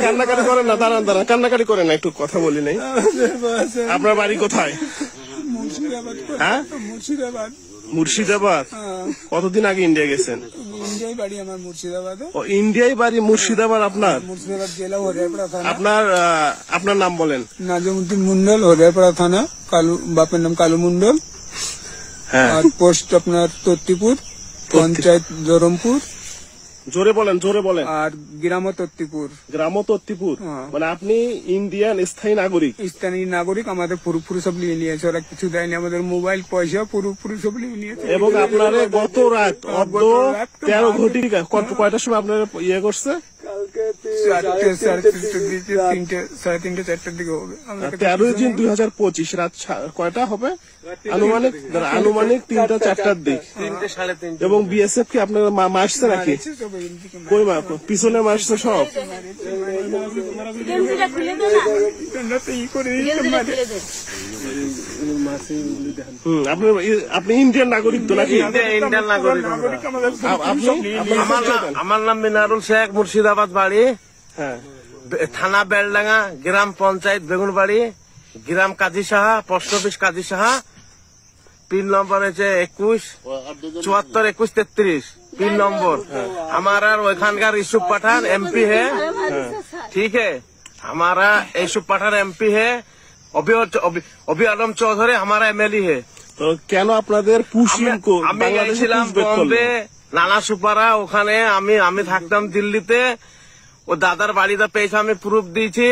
কান্নাকাটি করেন না, দাঁড়ান দাঁড়ান, কান্নাকাটি করেন না, একটু কথা বলি নাই। আপনার বাড়ি কোথায়? হ্যাঁ, মুর্শিদাবাদ। কতদিন আগে ইন্ডিয়া গেছেন? ইন্ডিয়ায় বাড়ি আমার মুর্শিদাবাদে। ও, ইন্ডিয়ায় বাড়ি মুর্শিদাবাদ আপনার? মুর্শিদাবাদ জেলা হরিয়ারপাড়া থানা। আপনার নাম বলেন? নাজিমউদ্দিন মন্ডল, হরিয়ারপাড়া থানা। কালু, বাপের নাম কালু মন্ডল। হ্যাঁ। আর পোস্ট আপনার তত্তিপুর, পঞ্চায়েত জরমপুর। জোরে বলেন, জোরে বলেন। আর গ্রাম তত্তিপুর। গ্রাম তত্তিপুর। মানে আপনি ইন্ডিয়ান স্থায়ী নাগরিক? স্থানীয় নাগরিক। আমাদের পুরোপুরি সব নিয়ে নিয়েছে, ওরা কিছু দেয়নি। আমাদের মোবাইল, পয়সা পুরোপুরি সব নিয়ে নিয়েছে। এবং আপনার গত রাত 13 ঘটিকা কয়টার সময় আপনার ইয়ে করছে? সাড়ে 3:30-4টার দিকে হবে। 13 জুন 2025 রাত কয়টা হবে? আনুমানিক 3টা-4টার দিক। এবং বিএসএফ কি আপনার মারছে নাকি? কই পিছনে মারছে সব? আপনি ইন্ডিয়ান নাগরিক তো নাকি? ইন্ডিয়ান নাগরিক। আমার নাম মিনারুল শেখ, মুর্শিদাবাদ বাড়ি। হ্যাঁ। থানা বেলডাঙ্গা, গ্রাম পঞ্চায়েত বেগুনবাড়ি, গ্রাম কাজী সাহা, পোস্ট অফিস কাজী সাহা। পিন নম্বর হচ্ছে 21-74-21-33 पिन नंबर। हमारा ओखानकार यूसुफ पठान एमपी है, ठीक है। हमारा यूसुफ पठान एमपी है। अभी आलम चौधरी हमारा एमएलए है। তো কেন আপনাদের পুশিং আমি গেছিলাম বম্বে, নানা সুপারা, ওখানে আমি থাকতাম দিল্লিতে। ও দাদার বাড়িতে পেয়েছে, আমি প্রুফ দিয়েছি,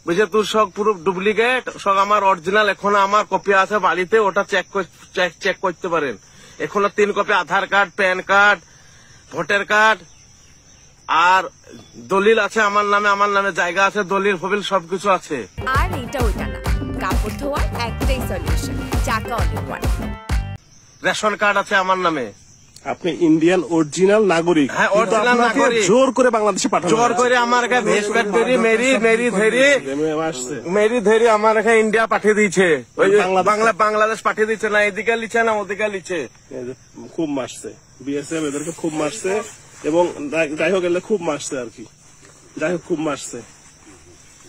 বুঝে তোর সব প্রুফ ডুপ্লিকেট, সব আমার অরিজিনাল। এখনো আমার কপি আছে বাড়িতে, ওটা চেক করতে পারেন। এখনো 3 copy Aadhaar card, PAN card, voter card আর দলিল আছে আমার নামে জায়গা আছে, দলিল ফবিল সবকিছু আছে। আর এটা ওইটা না, কাপড় ধোয়ার একটাই সলিউশন, চাকা অল-ইন-ওয়ান। রেশন কার্ড আছে আমার নামে। আপনি ইন্ডিয়ান অরিজিনাল নাগরিক? হ্যাঁ, অরিজিনাল নাগরিক। জোর করে বাংলাদেশে পাঠানো, জোর করে আমার কাছে ভেসপেট ধরি, মেরি ধরি আমার কাছে ইন্ডিয়া পাঠিয়ে দিয়েছে। বাংলাদেশ পাঠিয়ে দিচ্ছে না, এদিকে লিছে না ওদিকে লিছে। খুব মারছে বিএসএফ, এদেরকে খুব মারছে। এবং যাই হোক, এলে খুব মারছে আর কি, যাই হোক খুব মারছে।